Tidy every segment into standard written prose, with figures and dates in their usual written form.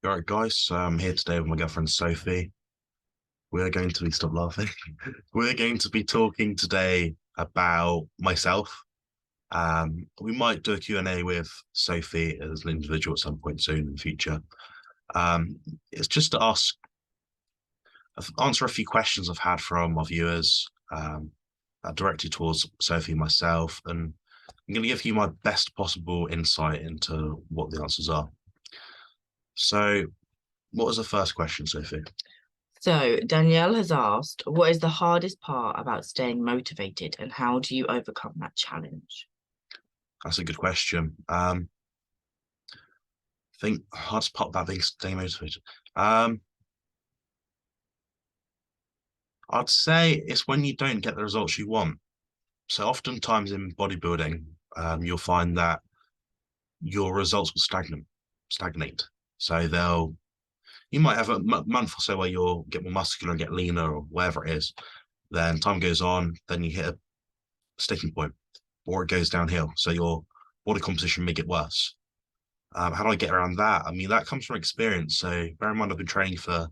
All right, guys. So I'm here today with my girlfriend Sophie. We're going to be stop laughing. We're going to be talking today about myself. We might do a Q&A with Sophie as an individual at some point soon in the future. It's just to answer a few questions I've had from our viewers, directed towards Sophie and myself, and I'm going to give you my best possible insight into what the answers are. So, what was the first question, Sophie? So Danielle has asked, what is the hardest part about staying motivated and how do you overcome that challenge? That's a good question. I think hardest part about being staying motivated. I'd say it's when you don't get the results you want. So oftentimes in bodybuilding, you'll find that your results will stagnate. So you might have a month or so where you'll get more muscular and get leaner or whatever it is. Then time goes on, then you hit a sticking point, or it goes downhill. So your body composition may get worse. How do I get around that? I mean, that comes from experience. So bear in mind, I've been training for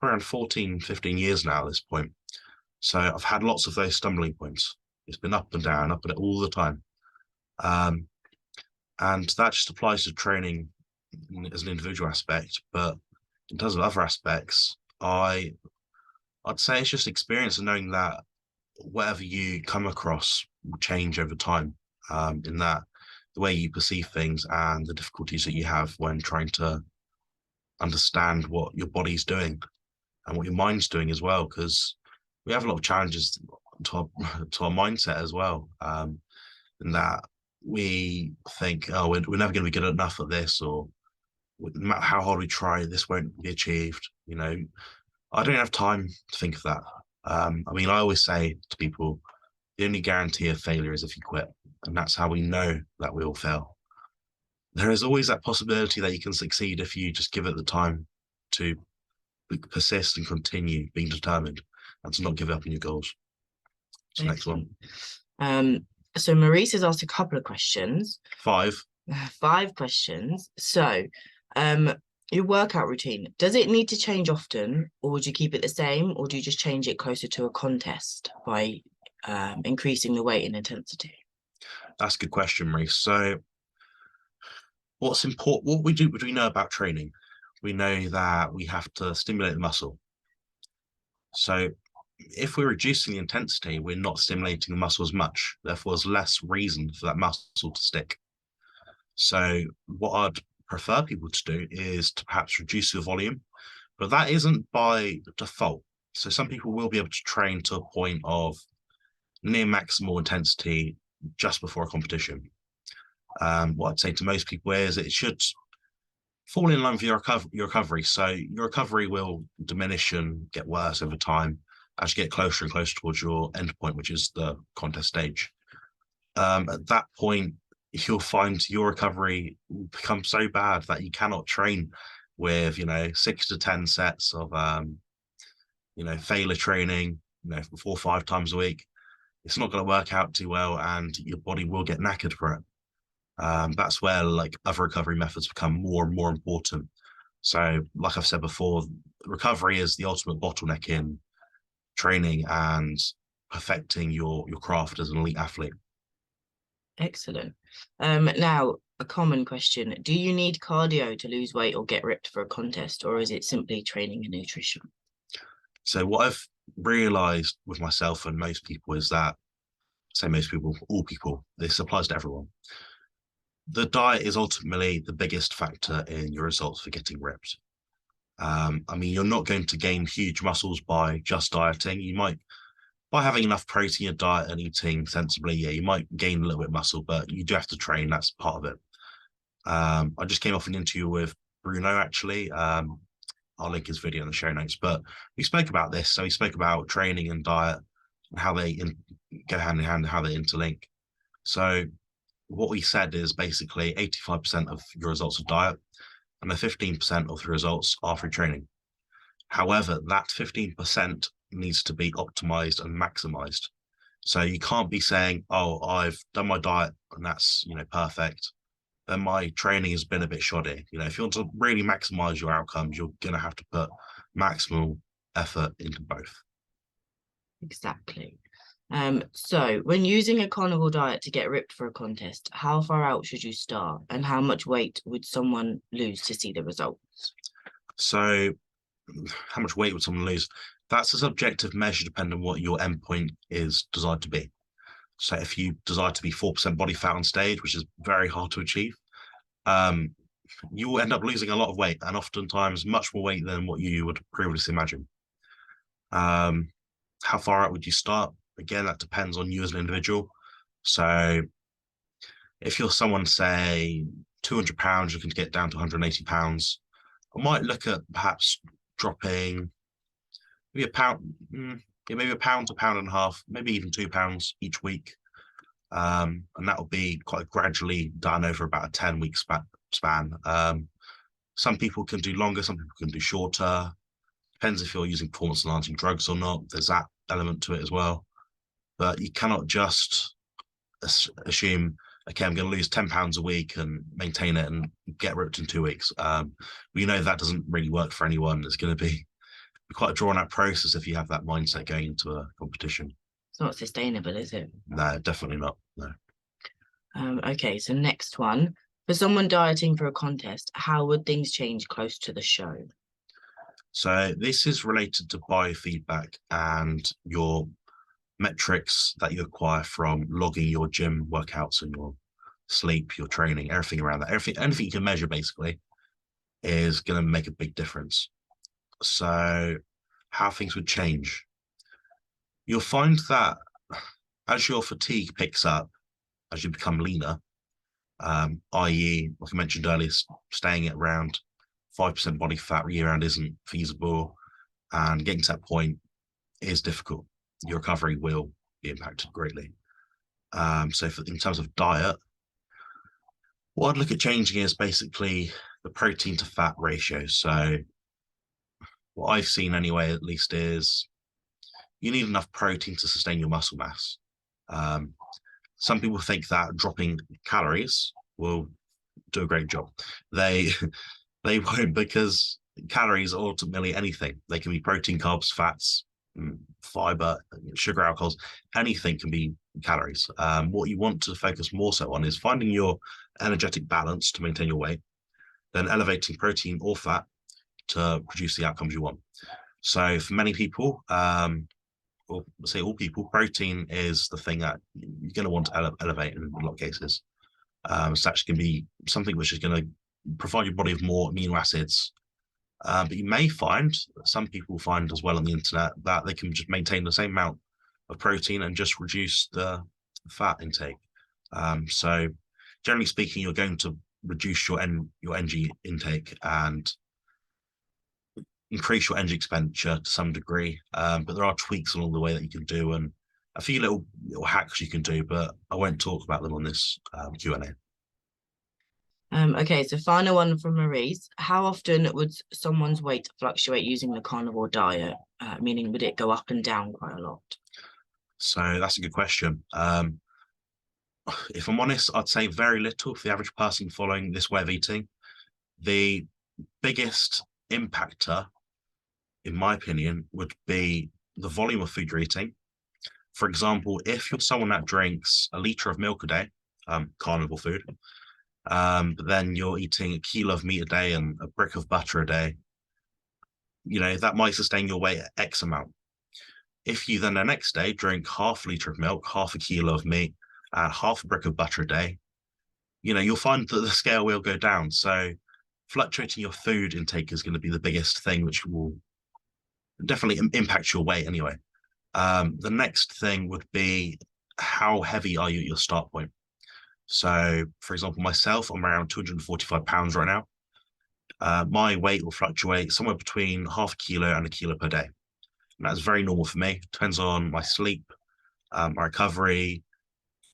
around 14, 15 years now at this point. So I've had lots of those stumbling points. It's been up and down, up and down all the time. And that just applies to training as an individual aspect. But in terms of other aspects, I'd say it's just experience and knowing that whatever you come across will change over time. In that the way you perceive things and the difficulties that you have when trying to understand what your body's doing and what your mind's doing as well, because we have a lot of challenges to our, to our mindset as well. In that we think, oh, we're never going to be good enough at this, or no matter how hard we try, this won't be achieved. I don't have time to think of that. I mean, I always say to people, the only guarantee of failure is if you quit, and that's how we know that we will fail. There is always that possibility that you can succeed if you just give it the time to persist and continue being determined and to not give up on your goals. So next one. So Maurice has asked a couple of questions. Five. 5 questions. So, your workout routine, does it need to change often, or would you keep it the same, or do you just change it closer to a contest by increasing the weight and intensity? That's a good question, Maurice. So what's important, what we know about training? We know that we have to stimulate the muscle. So if we're reducing the intensity, we're not stimulating the muscle as much. Therefore, there's less reason for that muscle to stick. So what I'd prefer people to do is to perhaps reduce the volume, but that isn't by default. So some people will be able to train to a point of near maximal intensity just before a competition. What I'd say to most people is it should fall in line with your recovery. So your recovery will diminish and get worse over time as you get closer and closer towards your end point, which is the contest stage. At that point, you'll find your recovery will become so bad that you cannot train with 6 to 10 sets of failure training 4 or 5 times a week. It's not going to work out too well, and your body will get knackered for it. That's where other recovery methods become more and more important. So like I've said before, recovery is the ultimate bottleneck in training and perfecting your craft as an elite athlete. Excellent. Now, a common question, do you need cardio to lose weight or get ripped for a contest, or is it simply training and nutrition? So what I've realized with myself and most people is that, say most people, all people, this applies to everyone. The diet is ultimately the biggest factor in your results for getting ripped. I mean, you're not going to gain huge muscles by just dieting. You might, by having enough protein in your diet and eating sensibly, yeah, you might gain a little bit of muscle, but you do have to train. That's part of it. I just came off an interview with Bruno, actually. I'll link his video in the show notes, but we spoke about this. So we spoke about training and diet and how they go hand in hand, how they interlink. So what we said is basically 85% of your results are diet and the 15% of the results are through training. However, that 15% needs to be optimized and maximized. So you can't be saying, oh, I've done my diet and that's, perfect. then my training has been a bit shoddy. You know, if you want to really maximize your outcomes, you're going to have to put maximal effort into both. Exactly. So when using a carnivore diet to get ripped for a contest, how far out should you start, and how much weight would someone lose to see the results? So, how much weight would someone lose? That's a subjective measure depending on what your endpoint is designed to be. So, if you desire to be 4% body fat on stage, which is very hard to achieve, um, you will end up losing a lot of weight, and oftentimes much more weight than what you would previously imagine. Um, how far out would you start? Again, that depends on you as an individual. So if you're someone, say, 200 pounds, looking to get down to 180 pounds, I might look at perhaps dropping maybe a pound, yeah, maybe a pound to pound and a half, maybe even 2 pounds each week. And that will be quite gradually done over about a 10-week span. Some people can do longer, some people can do shorter. Depends if you're using performance enhancing drugs or not. There's that element to it as well. But you cannot just assume, okay, I'm going to lose 10 pounds a week and maintain it and get ripped in 2 weeks. We know that doesn't really work for anyone. It's going to be quite a drawn out process if you have that mindset going into a competition. It's not sustainable, is it? No, definitely not. No. Okay, so next one. For someone dieting for a contest, how would things change close to the show? So this is related to biofeedback and your metrics that you acquire from logging your gym workouts and your sleep, your training, everything around that. Anything you can measure basically is going to make a big difference. So how things would change. You'll find that as your fatigue picks up, as you become leaner, i.e., like I mentioned earlier, staying at around 5% body fat year round isn't feasible, and getting to that point is difficult. Your recovery will be impacted greatly. So, in terms of diet, what I'd look at changing is basically the protein to fat ratio. So, what I've seen anyway, at least, is you need enough protein to sustain your muscle mass. Um, some people think that dropping calories will do a great job. They they won't, because calories are ultimately anything. They can be protein, carbs, fats, fiber, sugar, alcohols. Anything can be calories. What you want to focus more so on is finding your energetic balance to maintain your weight, then elevating protein or fat to produce the outcomes you want. So for many people, or say all people, protein is the thing that you're going to want to elevate in a lot of cases. So actually can be something which is going to provide your body with more amino acids. But you may find, some people find as well on the internet, that they can just maintain the same amount of protein and just reduce the fat intake. So generally speaking, you're going to reduce your energy intake and increase your energy expenditure to some degree. But there are tweaks along the way that you can do, and a few little hacks you can do, but I won't talk about them on this Q&A. Okay, so final one from Maurice. How often would someone's weight fluctuate using the carnivore diet? Meaning, would it go up and down quite a lot? So that's a good question. If I'm honest, I'd say very little for the average person following this way of eating. The biggest impactor, in my opinion, would be the volume of food you're eating. For example, if you're someone that drinks a litre of milk a day, carnivore food, but then you're eating a kilo of meat a day and a brick of butter a day, that might sustain your weight at X amount. If you then the next day drink half a litre of milk, half a kilo of meat, and half a brick of butter a day, you'll find that the scale will go down. So fluctuating your food intake is going to be the biggest thing, which will definitely impact your weight anyway. The next thing would be, how heavy are you at your start point? So, for example, myself, I'm around 245 pounds right now. My weight will fluctuate somewhere between half a kilo and a kilo per day. And that's very normal for me. Depends on my sleep, my recovery,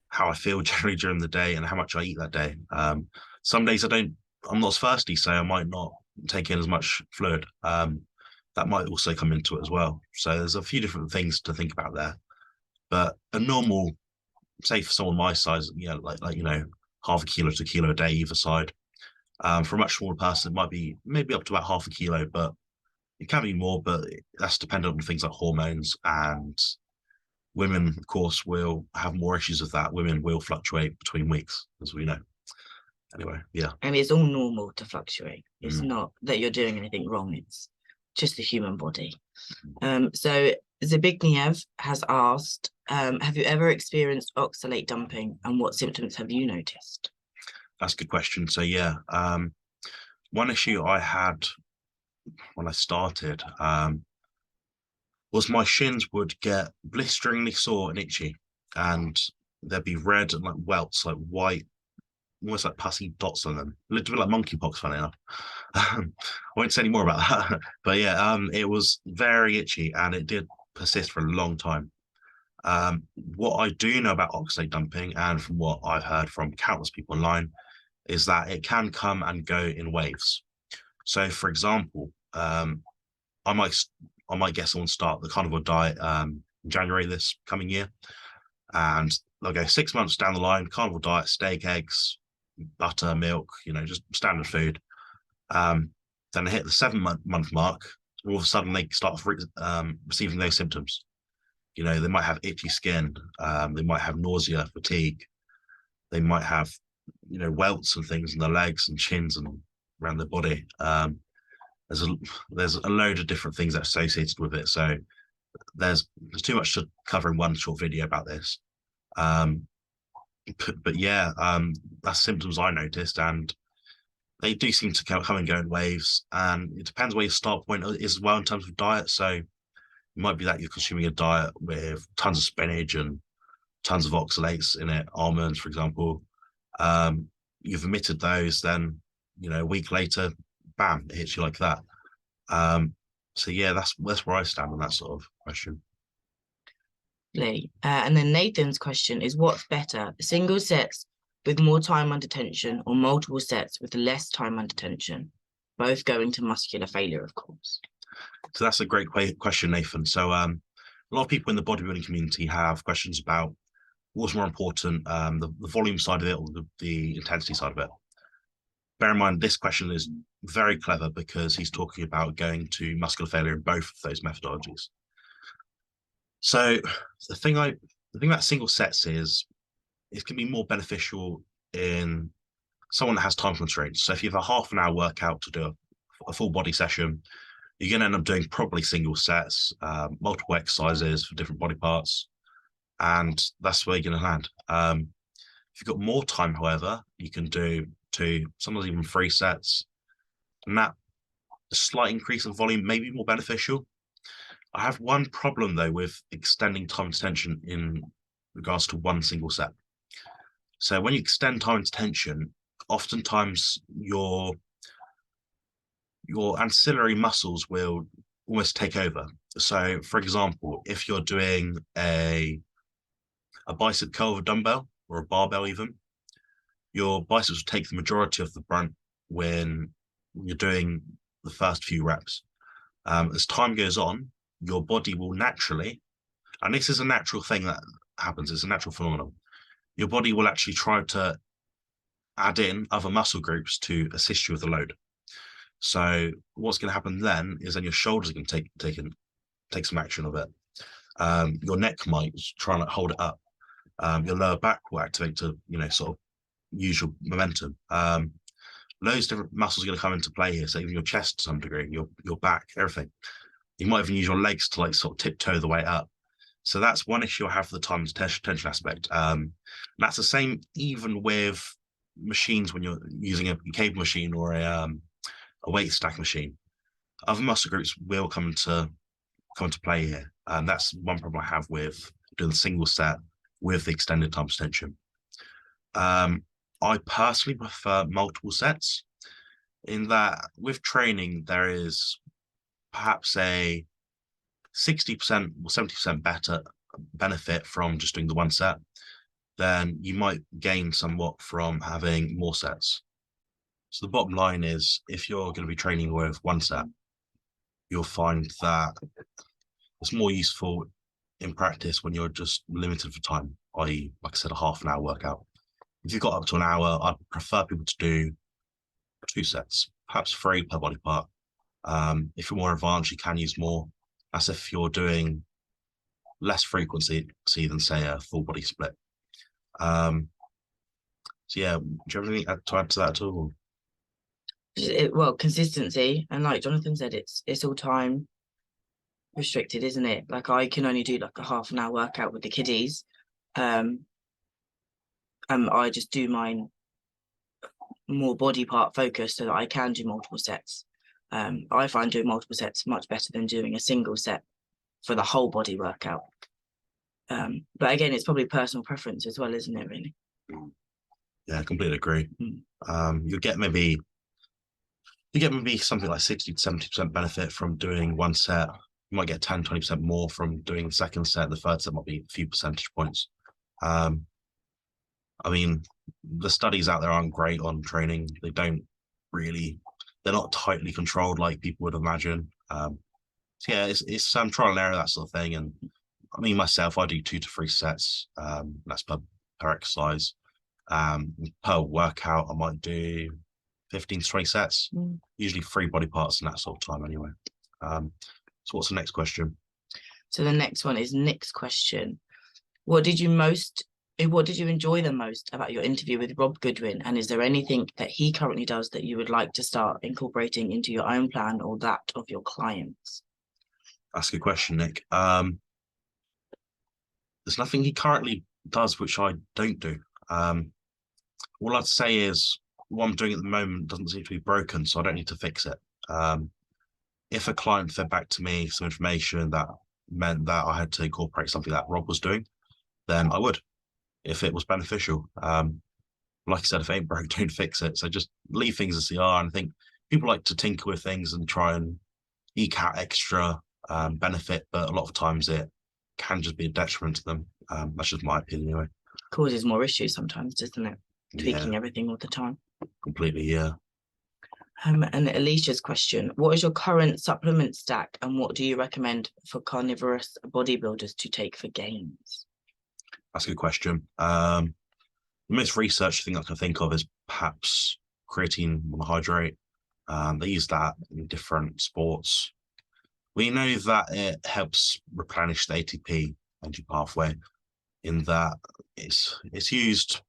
how I feel generally during the day, and how much I eat that day. Some days I'm not as thirsty, so I might not take in as much fluid. That might also come into it as well. So there's a few different things to think about there. But a normal, say for someone my size, like half a kilo to a kilo a day either side. For a much smaller person, it might be maybe up to about half a kilo, but it can be more, but that's dependent on things like hormones. And women, of course, will have more issues with that. Women will fluctuate between weeks, as we know. Anyway, yeah. And it's all normal to fluctuate. It's Mm. not that you're doing anything wrong. It's just the human body. So Zbigniew has asked, have you ever experienced oxalate dumping, and what symptoms have you noticed? That's a good question. So yeah, one issue I had when I started was my shins would get blisteringly sore and itchy, and there'd be red and like welts, like white, almost like pussy dots on them. A little bit like monkeypox, funny enough. I won't say any more about that, but yeah, it was very itchy and it did persist for a long time. What I do know about oxalate dumping, and from what I've heard from countless people online, is that it can come and go in waves. So, for example, I might I might get someone start the carnivore diet in January this coming year, and they'll go 6 months down the line, carnivore diet, steak, eggs, butter, milk, just standard food. Then they hit the 7 month mark. All of a sudden, they start receiving those symptoms. They might have itchy skin, they might have nausea, fatigue, they might have, welts and things in their legs and chins and around their body. There's a there's a load of different things that are associated with it. So there's too much to cover in one short video about this. But yeah, that's symptoms I noticed, and they do seem to come and go in waves. And it depends where your start point is as well in terms of diet. So it might be that you're consuming a diet with tons of spinach and tons of oxalates in it, almonds, for example. You've omitted those, then a week later, bam, it hits you like that. So yeah, that's where I stand on that sort of question. And then Nathan's question is, what's better, single sets with more time under tension or multiple sets with less time under tension? Both going to muscular failure, of course. So that's a great question, Nathan. So a lot of people in the bodybuilding community have questions about what's more important, the volume side of it or the intensity side of it. Bear in mind, this question is very clever because he's talking about going to muscular failure in both of those methodologies. So the thing about single sets is it can be more beneficial in someone that has time constraints. So if you have a half an hour workout to do a full body session, you're going to end up doing probably single sets, multiple exercises for different body parts, and that's where you're going to land. If you've got more time, however, you can do two, sometimes even 3 sets, and that a slight increase in volume may be more beneficial. I have one problem though with extending time to tension in regards to one single set. So when you extend time to tension, oftentimes your ancillary muscles will almost take over. So for example, if you're doing a bicep curl with a dumbbell or a barbell even, your biceps will take the majority of the brunt when you're doing the first few reps. As time goes on, your body will naturally, and this is a natural thing that happens, it's a natural phenomenon, your body will actually try to add in other muscle groups to assist you with the load. So what's going to happen then is then your shoulders are going to take some action of it. Your neck might try and hold it up. Your lower back will activate to, sort of use your momentum. Loads of different muscles are going to come into play here. So even your chest to some degree, your back, everything. You might even use your legs to like sort of tiptoe the way up. So that's one issue I have for the time tension aspect. That's the same even with machines when you're using a cable machine or a weight stack machine. Other muscle groups will come to play here. And that's one problem I have with doing the single set with the extended time tension. I personally prefer multiple sets in that with training, there is perhaps a 60% or 70% better benefit from just doing the one set. Then you might gain somewhat from having more sets. So the bottom line is if you're going to be training with one set, you'll find that it's more useful in practice when you're just limited for time, i.e., like I said, a half an hour workout. if you've got up to an hour, I'd prefer people to do 2 sets, perhaps 3 per body part. If you're more advanced, you can use more. That's if you're doing less frequency than, say, a full body split. Um, so yeah, do you have anything to add to that at all? Well, consistency, and like Jonathan said, it's all time restricted, isn't it? Like I can only do like a half an hour workout with the kiddies. Um, I just do mine more body part focused so that I can do multiple sets. I find doing multiple sets much better than doing a single set for the whole body workout. But again, it's probably personal preference as well, isn't it, really? Yeah, I completely agree. Mm. You get maybe something like 60 to 70% benefit from doing one set. You might get 10, 20% more from doing the second set. The third set might be a few percentage points. Um, I mean, the studies out there aren't great on training. They're not tightly controlled like people would imagine. So yeah, it's some trial and error, that sort of thing. And I mean, myself, I do 2 to 3 sets. That's per exercise. Per workout, I might do 15 to 20 sets, usually 3 body parts in that sort of time anyway. So what's the next question? So the next one is Nick's question. What did you enjoy the most about your interview with Rob Goodwin? And is there anything that he currently does that you would like to start incorporating into your own plan or that of your clients? That's a good question, Nick. There's nothing he currently does which I don't do. All I'd say is what I'm doing at the moment doesn't seem to be broken, so I don't need to fix it. If a client fed back to me some information that meant that I had to incorporate something that Rob was doing, then I would, if it was beneficial. Like I said, if it ain't broke, don't fix it. So just leave things as they are. And I think people like to tinker with things and try and eke out extra benefit, but a lot of times it can just be a detriment to them. That's just my opinion anyway. Causes more issues sometimes, doesn't it? Tweaking Yeah, everything all the time. completely. Yeah. And Alicia's question, what is your current supplement stack and what do you recommend for carnivorous bodybuilders to take for gains? That's a good question. The most researched thing I can think of is perhaps creatine monohydrate. They use that in different sports. We know that it helps replenish the ATP energy pathway in that it's used.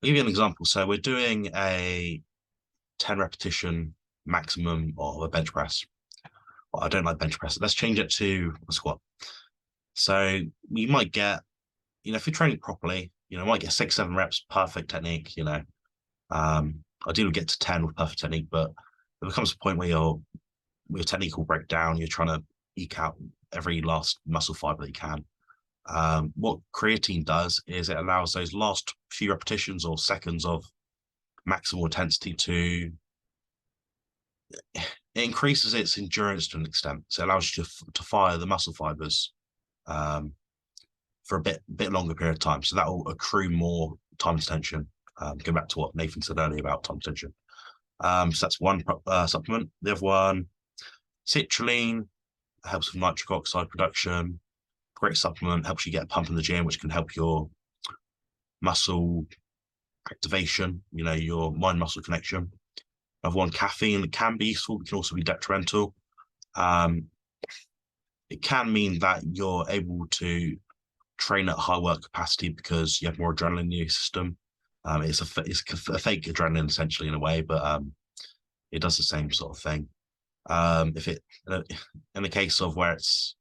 I'll give you an example. So we're doing a 10 repetition maximum of a bench press. Well, I don't like bench press. Let's change it to a squat. So you might get, if you're training properly, might get 6, 7 reps, perfect technique, ideally get to 10 with perfect technique, but there becomes a point where your technique will break down. You're trying to eke out every last muscle fiber that you can. What creatine does is it allows those last few repetitions or seconds of maximal intensity it increases its endurance to an extent. So it allows you to fire the muscle fibers for a bit longer period of time. So that will accrue more time tension. Going back to what Nathan said earlier about time tension. So that's one supplement. The other one, citrulline, helps with nitric oxide production. Great supplement, helps you get a pump in the gym, which can help your muscle activation, your mind-muscle connection. Another one, caffeine. It can be useful, but can also be detrimental. It can mean that you're able to train at high work capacity because you have more adrenaline in your system. It's a fake adrenaline essentially in a way, but it does the same sort of thing. If it in the case of where it's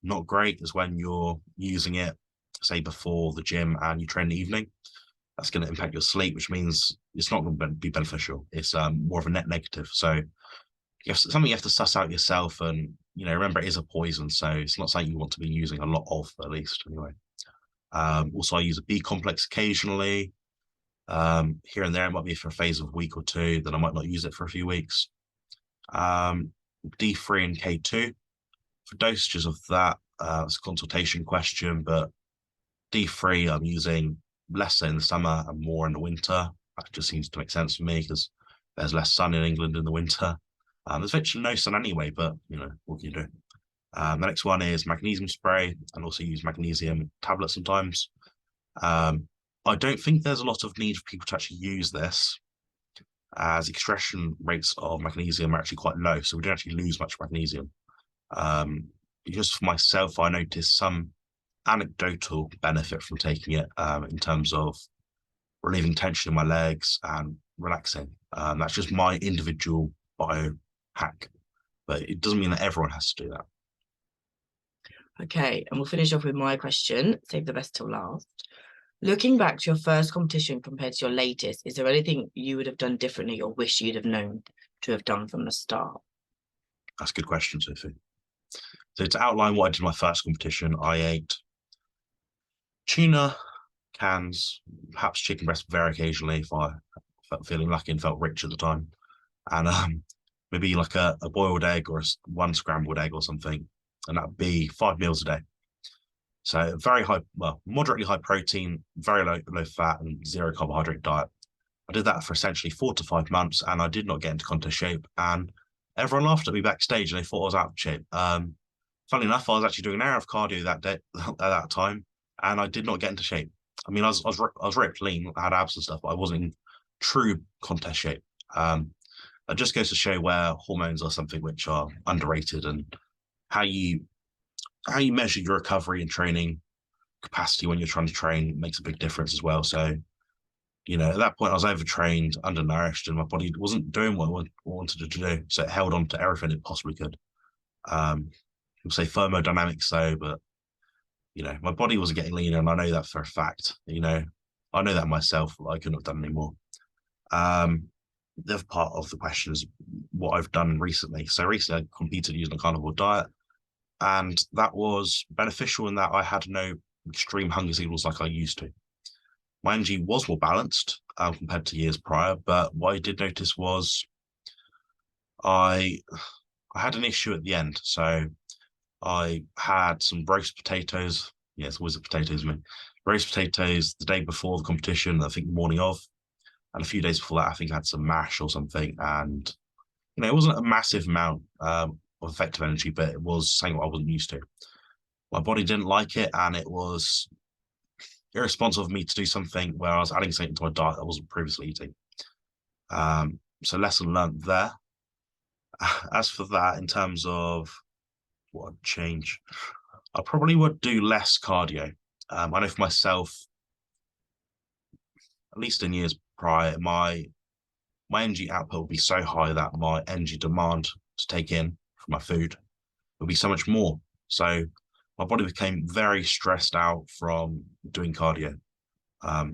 not great is when you're using it, say before the gym and you train in the evening. That's going to impact your sleep, which means it's not going to be beneficial. It's more of a net negative. So something you have to suss out yourself, and remember it is a poison, so it's not something you want to be using a lot of, at least anyway. Also, I use a B complex occasionally. Here and there, it might be for a phase of a week or two, then I might not use it for a few weeks. D3 and K2 for dosages of that. It's a consultation question, but D3 I'm using less in the summer and more in the winter. That just seems to make sense for me because there's less sun in England in the winter. There's virtually no sun anyway, but what can you do? The next one is magnesium spray, and also use magnesium tablets sometimes. I don't think there's a lot of need for people to actually use this, as extraction rates of magnesium are actually quite low, so we don't actually lose much magnesium. Just for myself, I noticed some anecdotal benefit from taking it in terms of relieving tension in my legs and relaxing. That's just my individual bio hack, but it doesn't mean that everyone has to do that. Okay, and we'll finish off with my question. Save the best till last. Looking back to your first competition compared to your latest, is there anything you would have done differently or wish you'd have known to have done from the start? That's a good question, Sophie. So to outline what I did in my first competition, I ate tuna cans, perhaps chicken breast very occasionally if I felt feeling lucky and felt rich at the time, and maybe like a boiled egg or one scrambled egg or something, and that'd be 5 meals a day. So very high, well, moderately high protein, very low fat, and zero carbohydrate diet. I did that for essentially 4 to 5 months, and I did not get into contest shape. And everyone laughed at me backstage, and they thought I was out of shape. Funnily enough, I was actually doing an hour of cardio that day at that time, and I did not get into shape. I mean, I was ripped, lean, I had abs and stuff, but I wasn't in true contest shape. It just goes to show where hormones are something which are underrated, and how you measure your recovery and training capacity when you're trying to train makes a big difference as well. So, at that point, I was overtrained, undernourished, and my body wasn't doing what I wanted it to do. So it held on to everything it possibly could. We'll say thermodynamics, though, but my body was getting leaner, and I know that for a fact. I know that myself. I couldn't have done any more. The other part of the question is what I've done recently. So recently, I competed using a carnivore diet, and that was beneficial in that I had no extreme hunger signals like I used to. My energy was more balanced compared to years prior, but what I did notice was I had an issue at the end. So I had some roast potatoes. Yes, always the potatoes, man. Roast potatoes the day before the competition, I think the morning of, and a few days before that, I think I had some mash or something. And it wasn't a massive amount of effective energy, but it was something I wasn't used to. My body didn't like it, and it was irresponsible of me to do something where I was adding something to my diet I wasn't previously eating. So lesson learned there. As for that, in terms of what I'd change, I probably would do less cardio. I know for myself, at least in years prior, my energy output would be so high that my energy demand to take in from my food would be so much more. So my body became very stressed out from doing cardio. I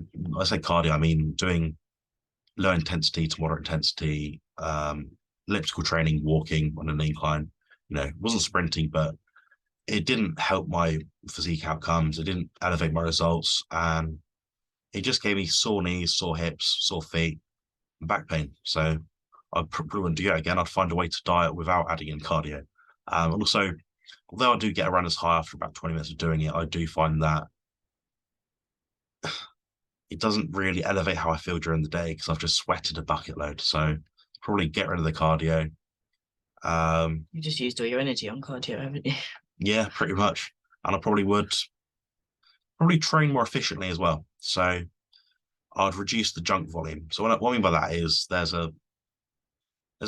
say cardio, I mean doing low intensity to moderate intensity, elliptical training, walking on an incline. It wasn't sprinting, but it didn't help my physique outcomes. It didn't elevate my results, and it just gave me sore knees, sore hips, sore feet, and back pain. So I probably wouldn't do that again. I'd find a way to diet without adding in cardio. And also, although I do get a runner's high after about 20 minutes of doing it, I do find that it doesn't really elevate how I feel during the day because I've just sweated a bucket load. So probably get rid of the cardio. You just used all your energy on cardio, haven't you? Yeah, pretty much. And I probably would train more efficiently as well. So I'd reduce the junk volume. So what I mean by that is there's a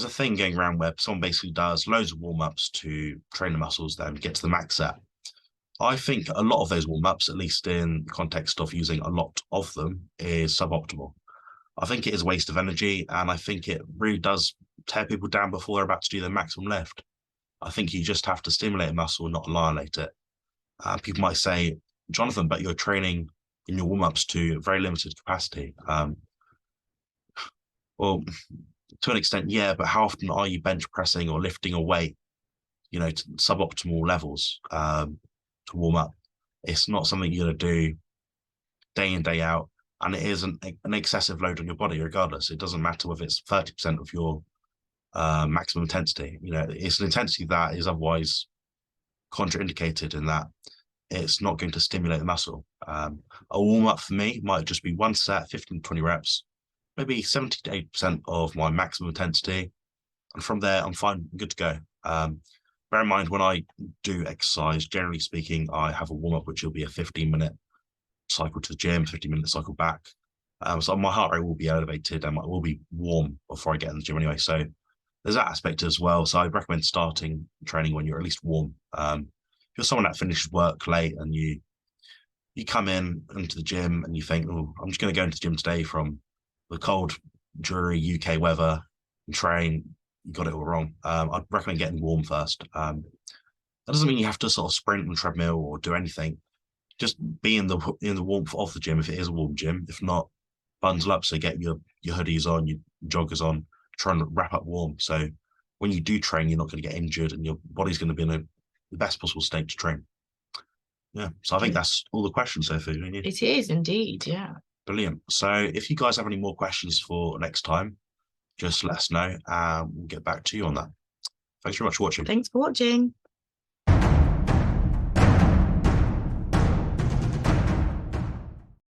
thing going around where someone basically does loads of warm-ups to train the muscles, then get to the max set. I think a lot of those warm-ups, at least in the context of using a lot of them, is suboptimal. I think it is a waste of energy, and I think it really does tear people down before they're about to do their maximum lift. I think you just have to stimulate a muscle, not annihilate it. People might say, Jonathan, but you're training in your warm-ups to very limited capacity. Well, to an extent, yeah, but how often are you bench pressing or lifting a weight, to suboptimal levels to warm up? It's not something you're going to do day in, day out, and it is an excessive load on your body regardless. It doesn't matter whether it's 30% of your maximum intensity. It's an intensity that is otherwise contraindicated in that it's not going to stimulate the muscle. A warm up for me might just be one set, 15 to 20 reps, maybe 70 to 80% of my maximum intensity. And from there, I'm fine, good to go. Bear in mind, when I do exercise, generally speaking, I have a warm up, which will be a 15-minute cycle to the gym, 15-minute cycle back. So my heart rate will be elevated and it will be warm before I get in the gym anyway. So there's that aspect as well. So I recommend starting training when you're at least warm. If you're someone that finishes work late and you come in into the gym and you think, oh, I'm just going to go into the gym today from the cold, dreary UK weather and train, you got it all wrong. I'd recommend getting warm first. That doesn't mean you have to sort of sprint on treadmill or do anything. Just be in the warmth of the gym if it is a warm gym. If not, bundle up. So get your hoodies on, your joggers on, try and wrap up warm. So when you do train, you're not going to get injured and your body's going to be in the best possible state to train. Yeah. So I think that's all the questions there for you. It is indeed, yeah. Brilliant. So if you guys have any more questions for next time, just let us know and we'll get back to you on that. Thanks very much for watching. Thanks for watching.